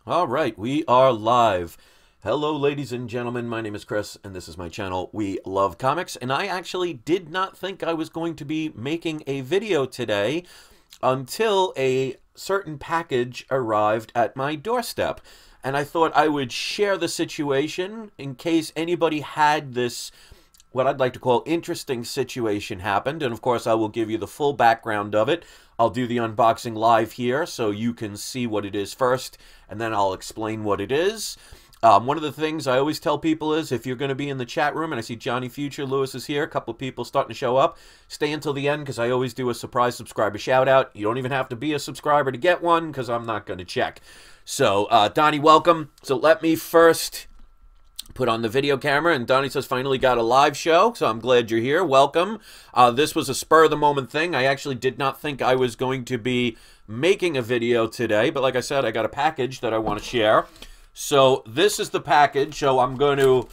All right, we are live. Hello, ladies and gentlemen. My name is Chris, and this is my channel, We Love Comics. And I actually did not think I was going to be making a video today until a certain package arrived at my doorstep. And I thought I would share the situation in case anybody had this, what I'd like to call, interesting situation happened. And of course, I will give you the full background of it. I'll do the unboxing live here so you can see what it is first, and then I'll explain what it is. One of the things I always tell people is if you're going to be in the chat room, and I see Johnny Future Lewis is here, a couple of people starting to show up, stay until the end because I always do a surprise subscriber shout out. You don't even have to be a subscriber to get one because I'm not going to check. So, Donnie, welcome. So let me first put on the video camera, and Donnie says finally got a live show, so I'm glad you're here. Welcome. This was a spur-of-the-moment thing. I actually did not think I was going to be making a video today, but like I said, I got a package that I want to share. So this is the package, so I'm going to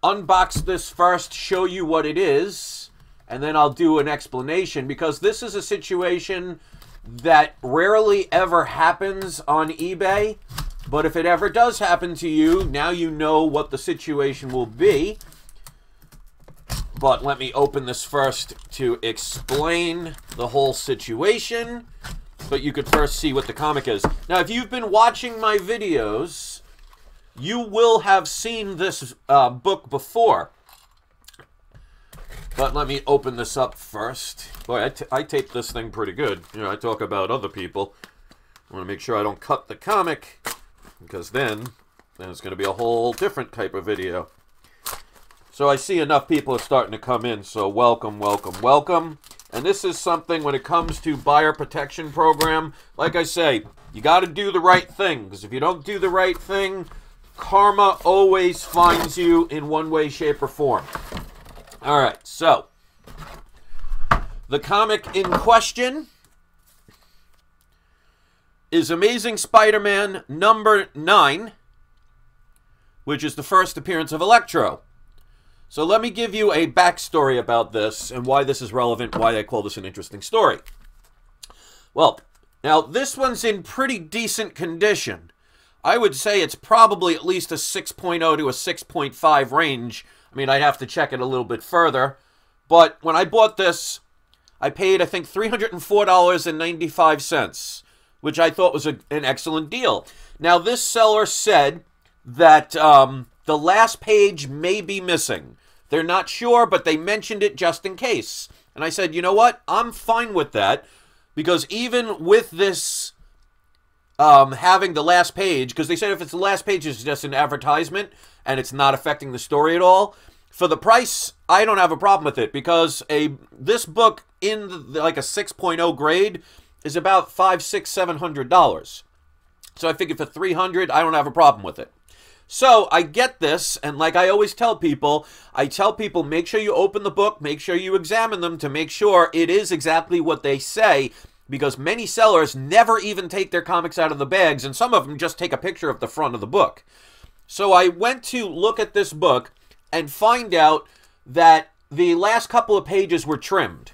unbox this first, show you what it is, and then I'll do an explanation, because this is a situation that rarely ever happens on eBay. But if it ever does happen to you, now you know what the situation will be. But let me open this first to explain the whole situation. But you could first see what the comic is. Now, if you've been watching my videos, you will have seen this book before. But let me open this up first. Boy, I tape this thing pretty good. You know, I talk about other people. I want to make sure I don't cut the comic, because then it's going to be a whole different type of video. So I see enough people are starting to come in, so welcome, welcome, welcome. And this is something, when it comes to buyer protection program, like I say, you got to do the right thing, because if you don't do the right thing, karma always finds you in one way, shape, or form. All right, so the comic in question is Amazing Spider-Man number 9, which is the first appearance of Electro. So let me give you a backstory about this and why this is relevant, why I call this an interesting story. Well, now this one's in pretty decent condition. I would say it's probably at least a 6.0 to a 6.5 range. I mean, I'd have to check it a little bit further. But when I bought this, I paid, I think, $304.95. which I thought was an excellent deal. Now, this seller said that the last page may be missing. They're not sure, but they mentioned it just in case. And I said, you know what? I'm fine with that, because even with this having the last page, because they said if it's the last page, it's just an advertisement, and it's not affecting the story at all. For the price, I don't have a problem with it, because this book in like a 6.0 grade is about $500, $700. So I figured for $300, I don't have a problem with it. So I get this, and like I always tell people, make sure you open the book, make sure you examine them to make sure it is exactly what they say, because many sellers never even take their comics out of the bags, and some of them just take a picture of the front of the book. So I went to look at this book and find out that the last couple of pages were trimmed.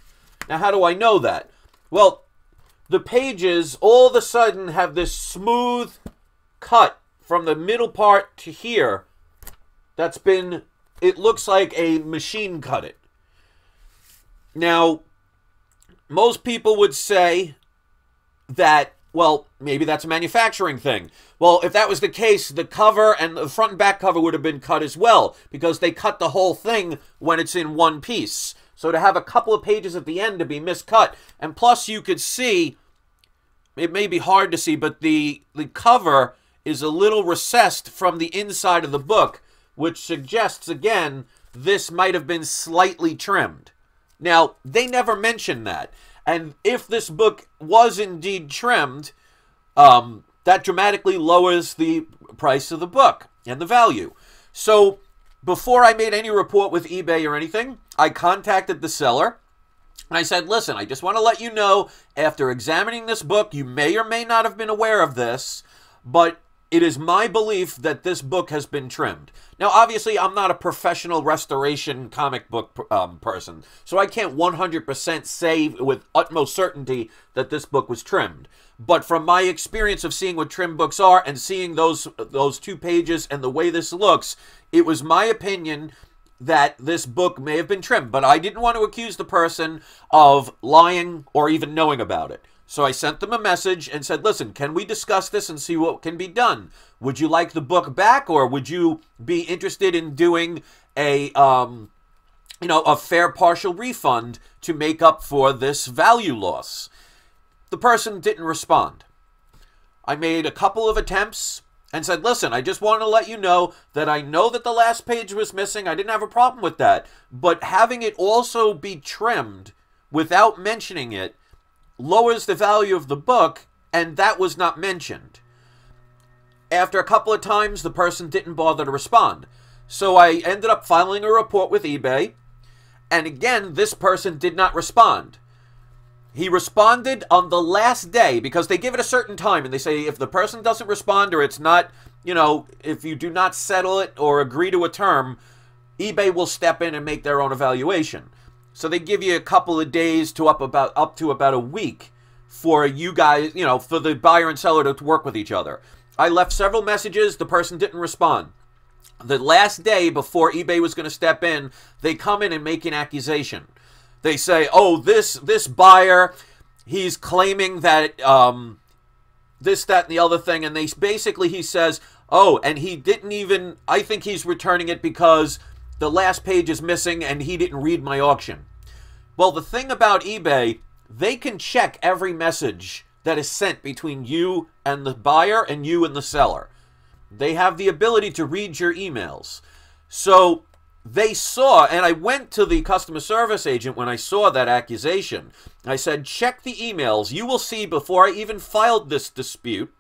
Now, how do I know that? Well, the pages all of a sudden have this smooth cut from the middle part to here that's been, it looks like a machine cut it. Now, most people would say that, well, maybe that's a manufacturing thing. Well, if that was the case, the cover and the front and back cover would have been cut as well, because they cut the whole thing when it's in one piece. So to have a couple of pages at the end to be miscut, and plus you could see, it may be hard to see, but the cover is a little recessed from the inside of the book, which suggests, again, this might have been slightly trimmed. Now, they never mention that. And if this book was indeed trimmed, that dramatically lowers the price of the book and the value. So before I made any report with eBay or anything, I contacted the seller. And I said, listen, I just want to let you know, after examining this book, you may or may not have been aware of this, but it is my belief that this book has been trimmed. Now, obviously, I'm not a professional restoration comic book person, so I can't 100% say with utmost certainty that this book was trimmed. But from my experience of seeing what trimmed books are and seeing those 2 pages and the way this looks, it was my opinion that this book may have been trimmed. But I didn't want to accuse the person of lying or even knowing about it. So I sent them a message and said, listen, can we discuss this and see what can be done? Would you like the book back, or would you be interested in doing a fair partial refund to make up for this value loss? The person didn't respond. I made a couple of attempts and said, listen, I just want to let you know that I know that the last page was missing. I didn't have a problem with that. But having it also be trimmed without mentioning it lowers the value of the book, and that was not mentioned. After a couple of times, the person didn't bother to respond. So I ended up filing a report with eBay, and again, this person did not respond. He responded on the last day, because they give it a certain time, and they say if the person doesn't respond, or it's not, if you do not settle it or agree to a term, eBay will step in and make their own evaluation. So they give you a couple of days to up to about a week for you guys, for the buyer and seller to work with each other. I left several messages. The person didn't respond. The last day before eBay was going to step in, they come in and make an accusation. They say, oh, this buyer, he's claiming that this, that, and the other thing. And he says, oh, and he didn't even, I think he's returning it because the last page is missing and he didn't read my auction. Well, the thing about eBay, they can check every message that is sent between you and the buyer and you and the seller. They have the ability to read your emails. So they saw, and I went to the customer service agent when I saw that accusation. I said, check the emails. You will see before I even filed this dispute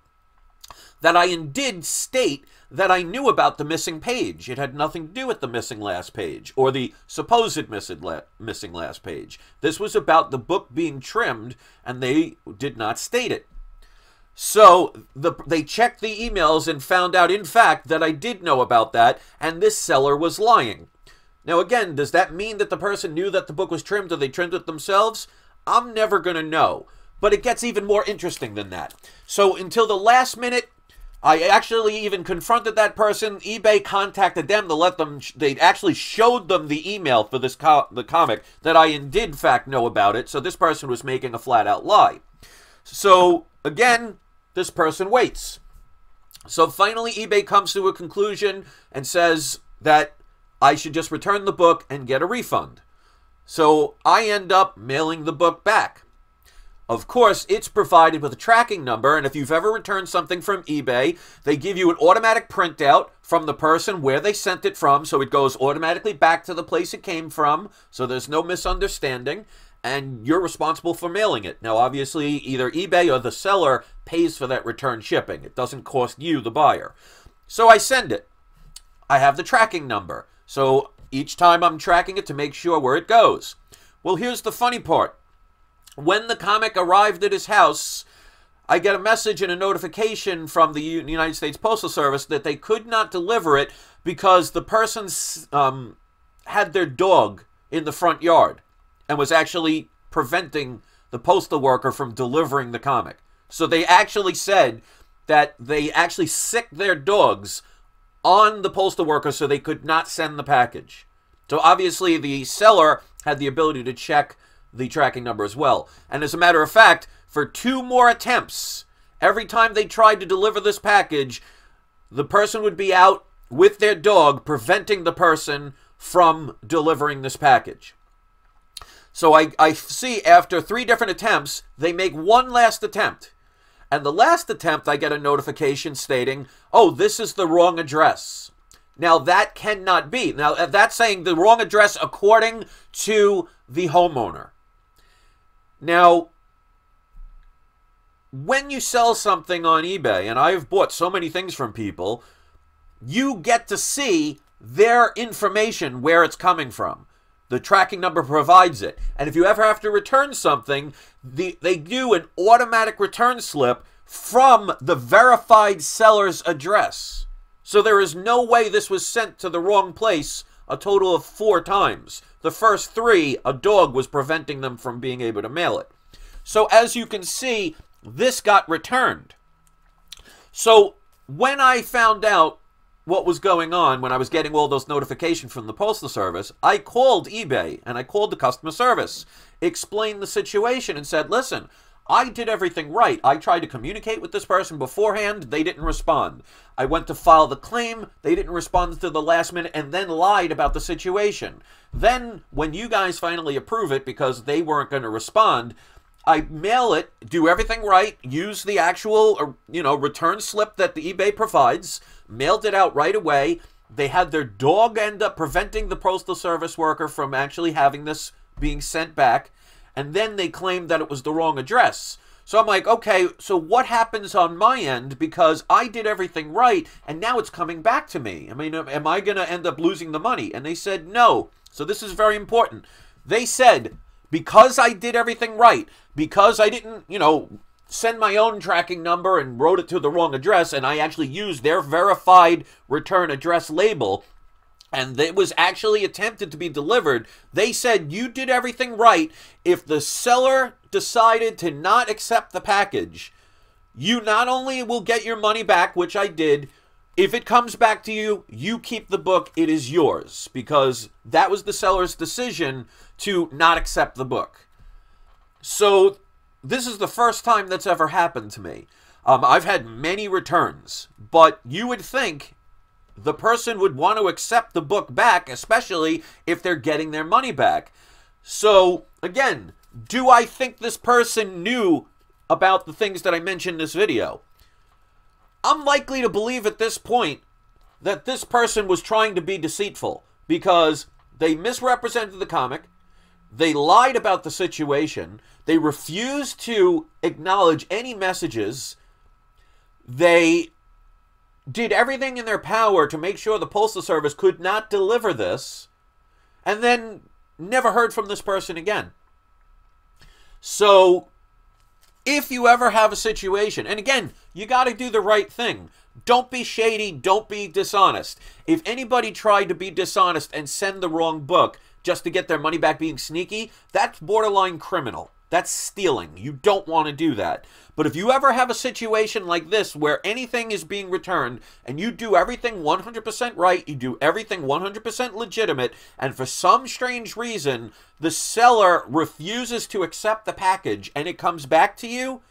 that I did state that I knew about the missing page. It had nothing to do with the missing last page or the supposed missing last page. This was about the book being trimmed, and they did not state it. So they checked the emails and found out, in fact, that I did know about that, and this seller was lying. Now, again, does that mean that the person knew that the book was trimmed or they trimmed it themselves? I'm never going to know. But it gets even more interesting than that. So until the last minute, I actually even confronted that person. eBay contacted them to let them, they actually showed them the email for this the comic that I did in fact know about it. So this person was making a flat out lie. So again, this person waits. So finally eBay comes to a conclusion and says that I should just return the book and get a refund. So I end up mailing the book back. Of course, it's provided with a tracking number, and if you've ever returned something from eBay, they give you an automatic printout from the person where they sent it from, so it goes automatically back to the place it came from, so there's no misunderstanding, and you're responsible for mailing it. Now, obviously, either eBay or the seller pays for that return shipping. It doesn't cost you, the buyer. So I send it. I have the tracking number, so each time I'm tracking it to make sure where it goes. Well, here's the funny part. When the comic arrived at his house, I get a message and a notification from the United States Postal Service that they could not deliver it because the person had their dog in the front yard and was actually preventing the postal worker from delivering the comic. So they actually said that they actually sicked their dogs on the postal worker so they could not send the package. So obviously the seller had the ability to check the tracking number as well. And as a matter of fact, for 2 more attempts, every time they tried to deliver this package, the person would be out with their dog preventing the person from delivering this package. So I see after 3 different attempts, they make one last attempt. And the last attempt, I get a notification stating, oh, this is the wrong address. Now, that cannot be. Now, that's saying the wrong address according to the homeowner. Now, when you sell something on eBay, and I've bought so many things from people, you get to see their information, where it's coming from. The tracking number provides it. And if you ever have to return something, they do an automatic return slip from the verified seller's address. So there is no way this was sent to the wrong place a total of 4 times. The first 3, a dog was preventing them from being able to mail it. So as you can see, this got returned. So when I found out what was going on, when I was getting all those notifications from the Postal Service, I called eBay and I called the customer service, explained the situation and said, listen, I did everything right. I tried to communicate with this person beforehand. They didn't respond. I went to file the claim. They didn't respond until the last minute and then lied about the situation. Then when you guys finally approve it because they weren't going to respond, I mail it, do everything right, use the actual, return slip that the eBay provides, mailed it out right away. They had their dog end up preventing the Postal Service worker from actually having this being sent back. And then they claimed that it was the wrong address. So I'm like, okay, so what happens on my end? Because I did everything right, and now it's coming back to me. I mean, am I going to end up losing the money? And they said no. So this is very important. They said, because I did everything right, because I didn't, send my own tracking number and wrote it to the wrong address, and I actually used their verified return address label, and it was actually attempted to be delivered, they said you did everything right. If the seller decided to not accept the package, you not only will get your money back, which I did, if it comes back to you, you keep the book, it is yours, because that was the seller's decision to not accept the book. So this is the first time that's ever happened to me. I've had many returns, but you would think the person would want to accept the book back, especially if they're getting their money back. So, again, do I think this person knew about the things that I mentioned in this video? I'm likely to believe at this point that this person was trying to be deceitful because they misrepresented the comic, they lied about the situation, they refused to acknowledge any messages, they did everything in their power to make sure the Postal Service could not deliver this, and then never heard from this person again. So, if you ever have a situation, and again, you got to do the right thing. Don't be shady, don't be dishonest. If anybody tried to be dishonest and send the wrong book just to get their money back being sneaky, that's borderline criminal. That's stealing. You don't want to do that. But if you ever have a situation like this where anything is being returned and you do everything 100% right, you do everything 100% legitimate, and for some strange reason the seller refuses to accept the package and it comes back to you,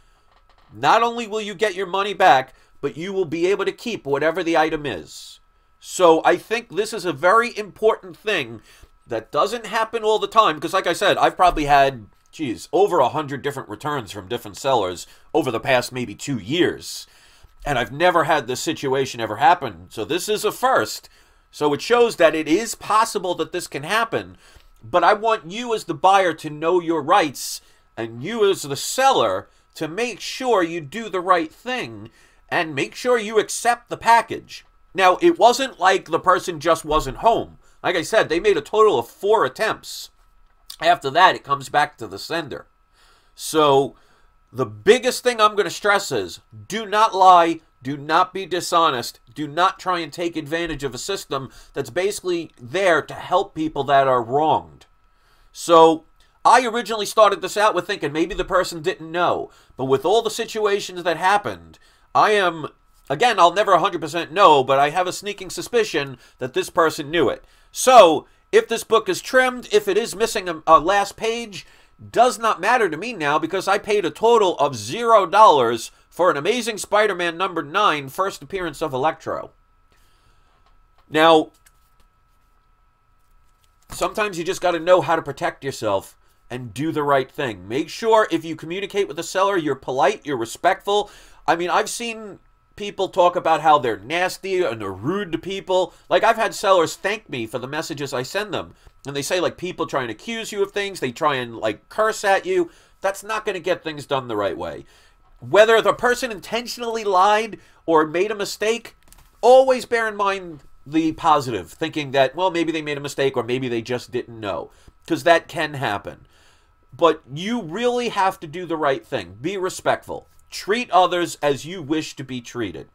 not only will you get your money back, but you will be able to keep whatever the item is. So I think this is a very important thing that doesn't happen all the time, because like I said, I've probably had over 100 different returns from different sellers over the past maybe 2 years. And I've never had this situation ever happen. So this is a first. So it shows that it is possible that this can happen. But I want you as the buyer to know your rights, and you as the seller to make sure you do the right thing and make sure you accept the package. Now, it wasn't like the person just wasn't home. Like I said, they made a total of 4 attempts. After that, it comes back to the sender. So the biggest thing I'm going to stress is do not lie, do not be dishonest, do not try and take advantage of a system that's basically there to help people that are wronged. So I originally started this out with thinking maybe the person didn't know. But with all the situations that happened, I am, again, I'll never 100% know, but I have a sneaking suspicion that this person knew it. So if this book is trimmed, if it is missing a last page, does not matter to me now because I paid a total of $0 for an Amazing Spider-Man number 9 first appearance of Electro. Now, sometimes you just got to know how to protect yourself and do the right thing. Make sure if you communicate with the seller, you're polite, you're respectful. I mean, I've seen people talk about how they're nasty and they're rude to people. Like, I've had sellers thank me for the messages I send them. And they say, like, people try and accuse you of things. They try and, like, curse at you. That's not going to get things done the right way. Whether the person intentionally lied or made a mistake, always bear in mind the positive, thinking that, well, maybe they made a mistake or maybe they just didn't know. Because that can happen. But you really have to do the right thing. Be respectful. Treat others as you wish to be treated.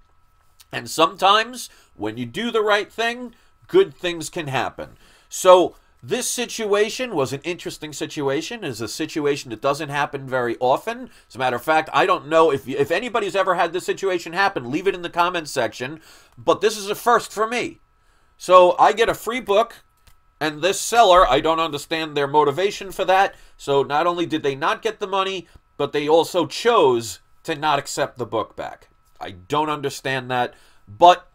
And sometimes, when you do the right thing, good things can happen. So, this situation was an interesting situation. It's a situation that doesn't happen very often. As a matter of fact, I don't know if anybody's ever had this situation happen. Leave it in the comments section. But this is a first for me. So I get a free book, and this seller, I don't understand their motivation for that. So not only did they not get the money, but they also chose to not accept the book back. I don't understand that, but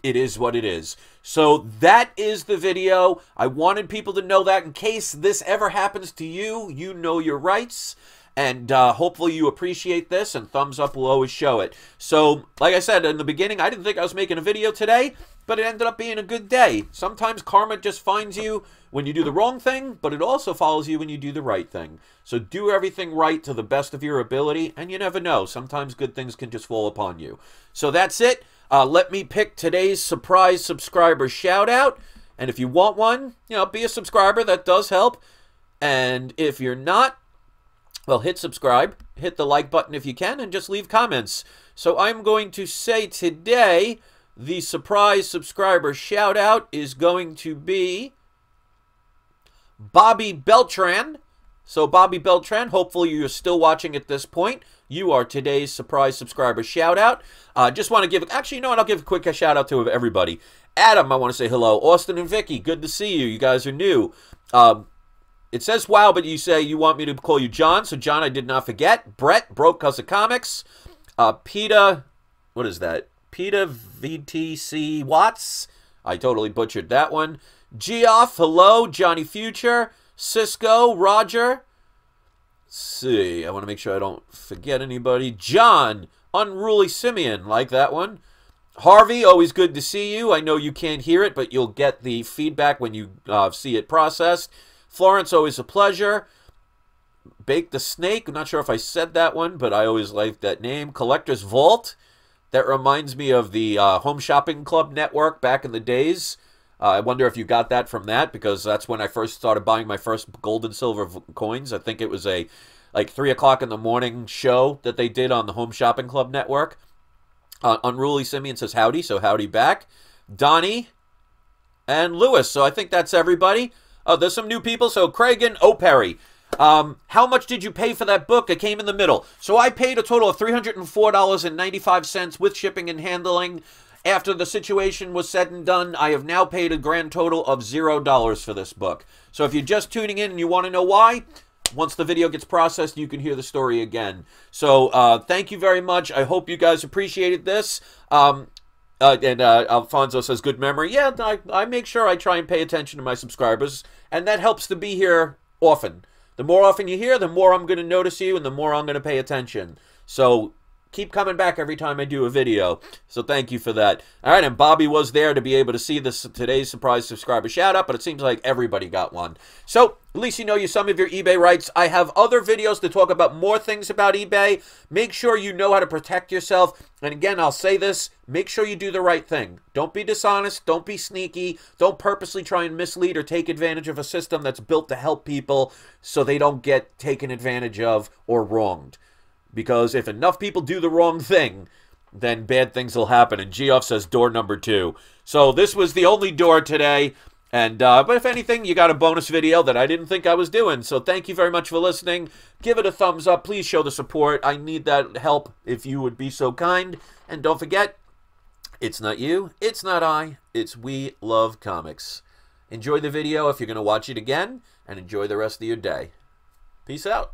it is what it is. So that is the video. I wanted people to know that in case this ever happens to you, you know your rights. And hopefully you appreciate this, and thumbs up will always show it. So, like I said in the beginning, I didn't think I was making a video today, but it ended up being a good day. Sometimes karma just finds you when you do the wrong thing, but it also follows you when you do the right thing. So do everything right to the best of your ability, and you never know. Sometimes good things can just fall upon you. So that's it. Let me pick today's surprise subscriber shout out. And if you want one, be a subscriber. That does help. And if you're not, well, hit subscribe, hit the like button if you can, and just leave comments. So I'm going to say today, the surprise subscriber shout out is going to be Bobby Beltran. So Bobby Beltran, hopefully you're still watching at this point. You are today's surprise subscriber shout out. Just want to give, actually, you know what? I'll give a quick shout out to everybody. Adam, I want to say hello. Austin and Vicky, good to see you. You guys are new. It says wow, but you say you want me to call you John. So John, I did not forget. Brett, Broke Cause of Comics. PETA, what is that? PETA VTC Watts. I totally butchered that one. Geoff, hello. Johnny Future. Cisco, Roger. Let's see, I want to make sure I don't forget anybody. John, Unruly Simeon, like that one. Harvey, always good to see you. I know you can't hear it, but you'll get the feedback when you see it processed. Florence, always a pleasure. Bake the Snake, I'm not sure if I said that one, but I always like that name. Collector's Vault, that reminds me of the Home Shopping Club network back in the days. I wonder if you got that from that, because that's when I first started buying my first gold and silver coins. I think it was a like 3 o'clock in the morning show that they did on the Home Shopping Club network. Unruly Simeon says howdy, so howdy back. Donnie and Lewis, so I think that's everybody. Oh, there's some new people. So Cragen O'Perry, how much did you pay for that book? It came in the middle. So I paid a total of $304.95 with shipping and handling. After the situation was said and done, I have now paid a grand total of $0 for this book. So if you're just tuning in and you want to know why, once the video gets processed, you can hear the story again. So thank you very much. I hope you guys appreciated this. Alfonso says, good memory. Yeah, I make sure I try and pay attention to my subscribers, and that helps to be here often. The more often you're here, the more I'm going to notice you, and the more I'm going to pay attention. So keep coming back every time I do a video. So thank you for that. All right, and Bobby was there to be able to see this today's surprise subscriber shout out, but it seems like everybody got one. So at least you know some of your eBay rights. I have other videos to talk about more things about eBay. Make sure you know how to protect yourself. And again, I'll say this, make sure you do the right thing. Don't be dishonest. Don't be sneaky. Don't purposely try and mislead or take advantage of a system that's built to help people so they don't get taken advantage of or wronged. Because if enough people do the wrong thing, then bad things will happen. And Geoff says door number 2. So this was the only door today. And but if anything, you got a bonus video that I didn't think I was doing. So thank you very much for listening. Give it a thumbs up. Please show the support. I need that help if you would be so kind. And don't forget, it's not you, it's not I, it's We Love Comics. Enjoy the video if you're going to watch it again. And enjoy the rest of your day. Peace out.